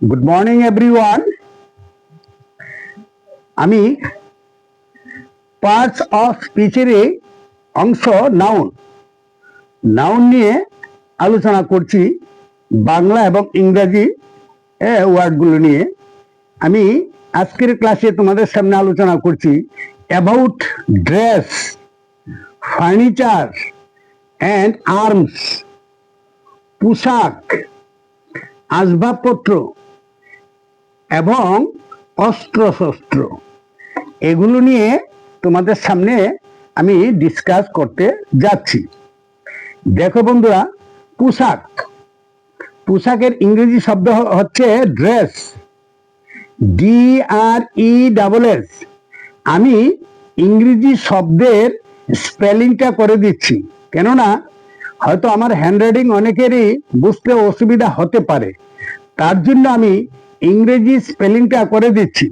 Good morning everyone. আমি parts of স্পিচের অংশ noun noun নিয়ে আলোচনা করছি, বাংলা এবং ইংরাজি ওয়ার্ডগুলো নিয়ে। আমি আজকের ক্লাসে তোমাদের সামনে আলোচনা করছি about dress, furniture and arms, পোশাক, আসবাবপত্র এবং অস্ত্রশস্ত্র, এগুলো নিয়ে তোমাদের সামনে আমি ডিসকাস করতে যাচ্ছি। দেখো বন্ধুরা, পোশাক, পোশাকের ইংরেজি শব্দ হচ্ছে ড্রেস, DRESS। আমি ইংরেজি শব্দের স্পেলিংটা করে দিচ্ছি, কেননা হয়তো আমার হ্যান্ডরাইটিং অনেকেরই বুঝতে অসুবিধা হতে পারে, তার জন্য আমি ইংরেজি স্পেলিংটা করে দিচ্ছি।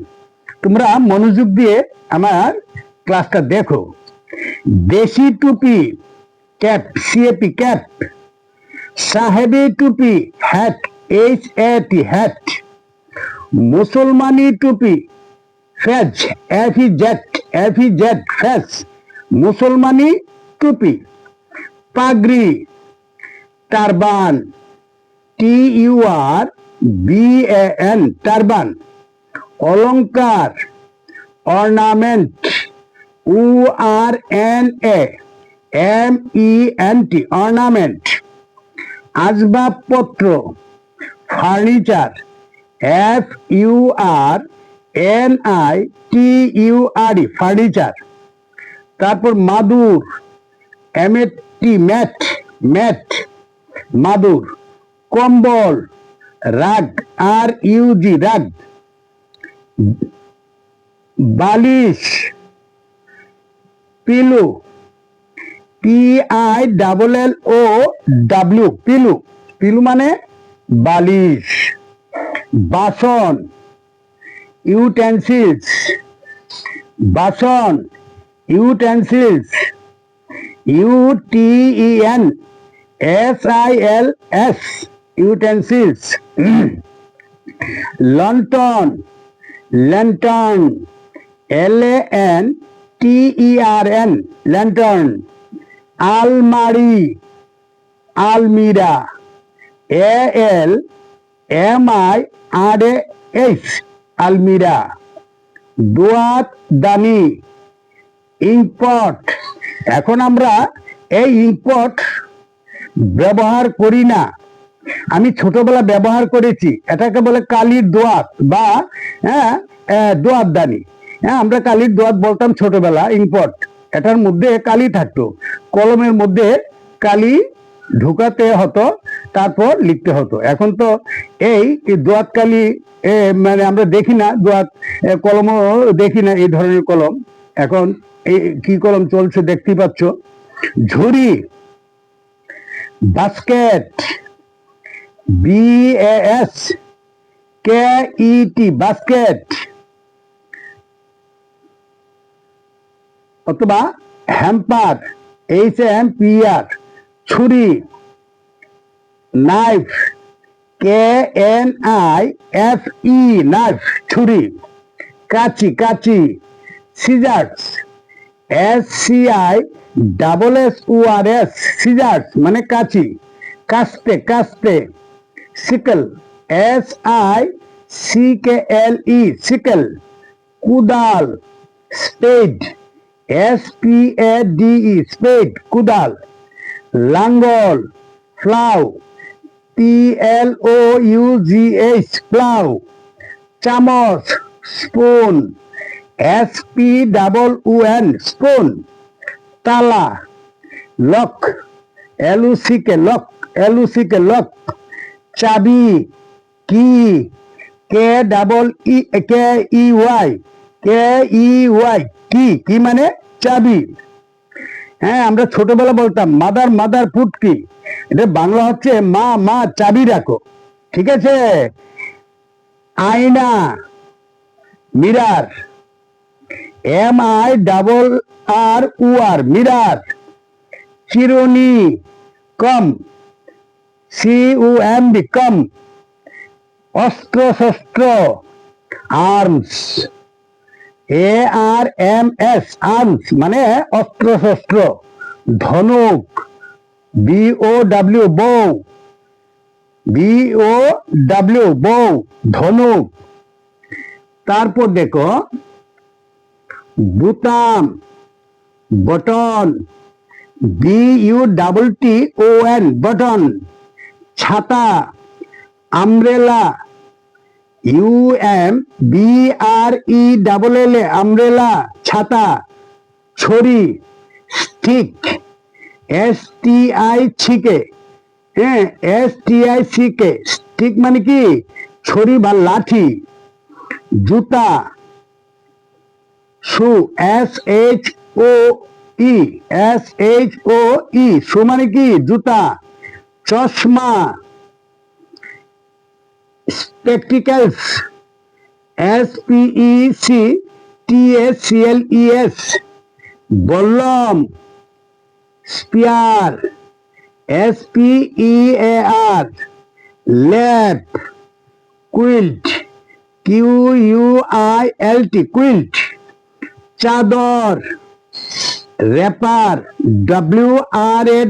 তোমরা মনোযোগ দিয়ে আমার ক্লাসটা দেখো। দেশি টুপি, ক্যাপ, CAP, ক্যাপ। সাহেবি টুপি, হ্যাট, HAT, হ্যাট। মুসলমানি টুপি, ফেজ, FEZ, ফেজ, মুসলমানি টুপি। পাগড়ি, টারবান, TURBAN, টারবান। অলংকার, অর্নামেন্ট, ORNAMENT, অর্নামেন্ট। আসবাবপত্র, ফার্নিচার, FURNITURE, ফার্নিচার। তারপর মাদুর, MAT, ম্যাট, ম্যাট, মাদুর। কম্বল, রাগ, RUG, রাগ। বালিশ, পিলু, PILLOW, পিলু, পিলু মানে বালিশ। বাসন, ইউটেন্সিলস, বাসন, ইউটেন্সিলস, UTENSILS, ইউটেন্সিলস। লন্ঠন, ল্যান্টার্ন, LANTERN, ল্যান্টার্ন। আলমারি, আলমিরা, ALMIRAH, আলমিরা। দোয়াত দানি, ইঙ্কপট। এখন আমরা এই ইঙ্কপট ব্যবহার করি না, আমি ছোটবেলা ব্যবহার করেছি। এটাকে বলে কালির দোয়াত বা দোয়াত দানি। আমরা কালির দোয়াত বলতাম ছোটবেলা। ইঙ্কপট, এটার মধ্যে কালি থাকতো, কলমের মধ্যে কালি ঢুকাতে হতো, তারপর লিখতে হতো। এখন তো এই দোয়াত কালি মানে আমরা দেখি না, দোয়াত কলমও দেখি না, এই ধরনের কলম। এখন এই কি কলম চলছে দেখতে পাচ্ছ। ঝুড়ি, বাস্কেট, BASKET, বাস্কেট। অথবা হ্যাম্পার, HAMPER, ছুরি। নাইফ, KNIFE, নাইফ, ছুরি। কাঁচি, কাঁচি। সিজার্স, SCISSORS, সিজার্স মানে কাঁচি, কাস্তে, কাস্তে। Sickle, SICKLE, sickle. কুদাল, স্পেড, SPADE, স্পেড, কুদাল। লাঙ্গল, প্লাউ, PLOUGH, প্লাউ। চামচ, স্পুন, SPOON, স্পুন। তালা, লক, LOCK, লক। চাবি, কি, KEY, কি মানে চাবি। আমরা ছোটবেলা বলতাম মাদার ফুটকি, এটা বাংলা হচ্ছে মা চাবি রাখো, ঠিক আছে। আয়না, মিরার, MIRROR, মিরার। চিরুনি, কম, COMB, কম। অস্ত্র শস্ত্র, আর্মস, ARMS, আর্মস মানে অস্ত্র শস্ত্র। ধনুক, BOW, বউ, BOW, বউ, ধনুক। তারপর দেখো বুতাম, বটন, BUTTON, বটন। ছাতা, আমব্রেলা, UMBRELLA, আমব্রেলা, ছাতা। ছড়ি, স্টিক, STICK, হ্যাঁ, STICK, স্টিক মানে কি ছড়ি বা লাঠি। জুতা, শু, SHOE, শু মানে কি জুতা। চশমা, স্পেকটিক্যালস, SPECTACLES। বল্লম, স্পিয়ার, SPEAR। ল্যাপ, কুইল্ট, QUILT, কুইল্ট। চাদর, র্যাপার,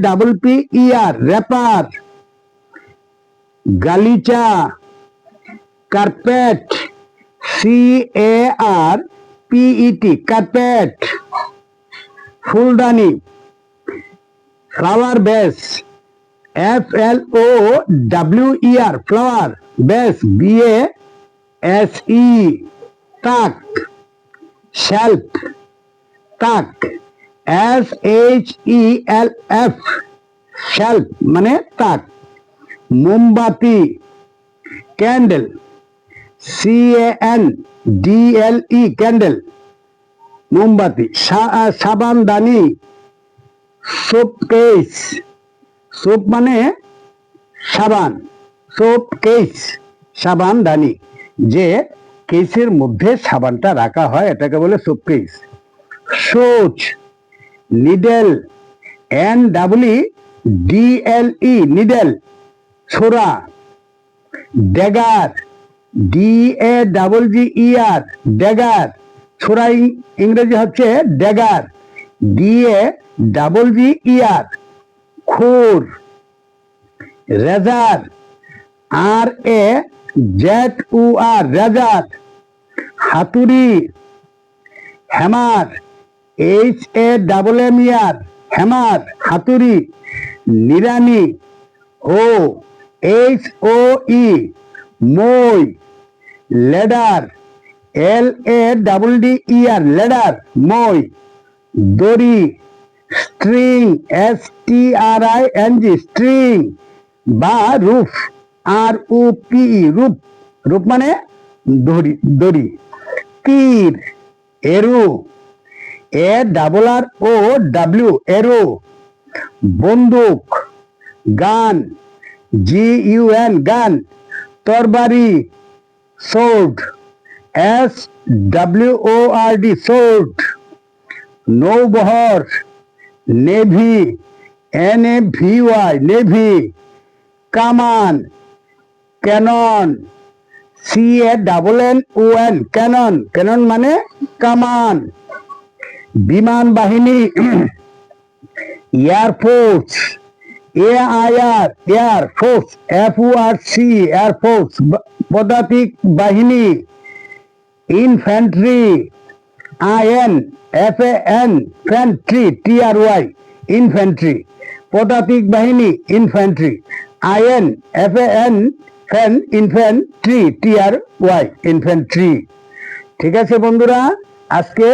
WRAPPER, র্যাপার। গালিচা, কার্পেট, CARPET, কার্পেট। ফুলদানি, flower vase, FLOWER, flower vase, BASE, তাক। শেলফ, তাক, SHELF, শেলফ মানে তাক। মোমবাতি, ক্যান্ডেল, CANDLE, ক্যান্ডেল, মোমবাতি। সাবানদানি, সোপ কেস, সোপ মানে সাবান, সোপ কেস, সাবানদানি। যে কেসের মধ্যে সাবানটা রাখা হয় এটাকে বলে সোপ কেস। সোচ, নিডেল, NEEDLE, নিডেল, ছোরা। ড্যাগার, DAGGER, ড্যাগার, ছোরা ইংরেজি হচ্ছে ড্যাগার, DAGGER। খুর, রেজার, RAZOR, রেজার। হাতুড়ি, হ্যামার, HAMMER, হ্যামার, হাতুড়ি। নিড়ানি, HOE, মই। লেডার, LADDER, লেডার, মই। দড়ি, স্ট্রিং, STRING, স্ট্রিং বা রুফ, RUPE, রুফ, রুফ মানে দড়ি, দড়ি। তীর, এরো, ARROW, এরো। বন্দুক, গান, GUN, গান। তরবারি, সোর্ড, SWORD, সোর্ড। নৌবহর, নেভি, NAVY, নেভি। কামান, ক্যানন, CANNON, ক্যানন, ক্যানন মানে কামান। বিমান বাহিনী, air force, AIR, air force, FORC, air force. পদাতিক বাহিনী, ইনফ্যান্ট্রি, INFAN, ফ্যান্ট্রি, TRY, ইনফ্যান্ট্রি। পদাতিক বাহিনী, ইনফ্যান্ট্রি, INFAN, ফ্যান, ইনফ্যান্ট্রি, TRY, ইনফ্যান্ট্রি। ঠিক আছে বন্ধুরা, আজকে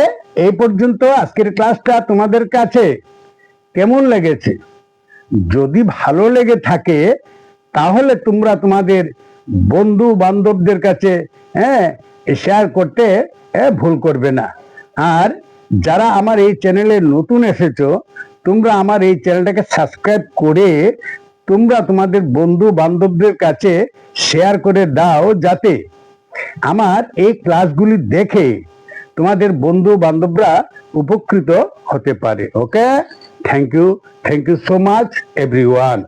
এই পর্যন্ত। আজকের ক্লাসটা তোমাদের কাছে কেমন লেগেছে? যদি ভালো লেগে থাকে তাহলে তোমরা তোমাদের বন্ধু বান্ধবদের কাছে শেয়ার করতে ভুল করবে না। আর যারা আমার এই চ্যানেলে নতুন এসেছো, তোমরা আমার এই চ্যানেলটাকে সাবস্ক্রাইব করে তোমরা তোমাদের বন্ধু বান্ধবদের কাছে শেয়ার করে দাও, যাতে আমার এই ক্লাসগুলি দেখে তোমাদের বন্ধু বান্ধবরা উপকৃত হতে পারে। Okay, thank you so much everyone.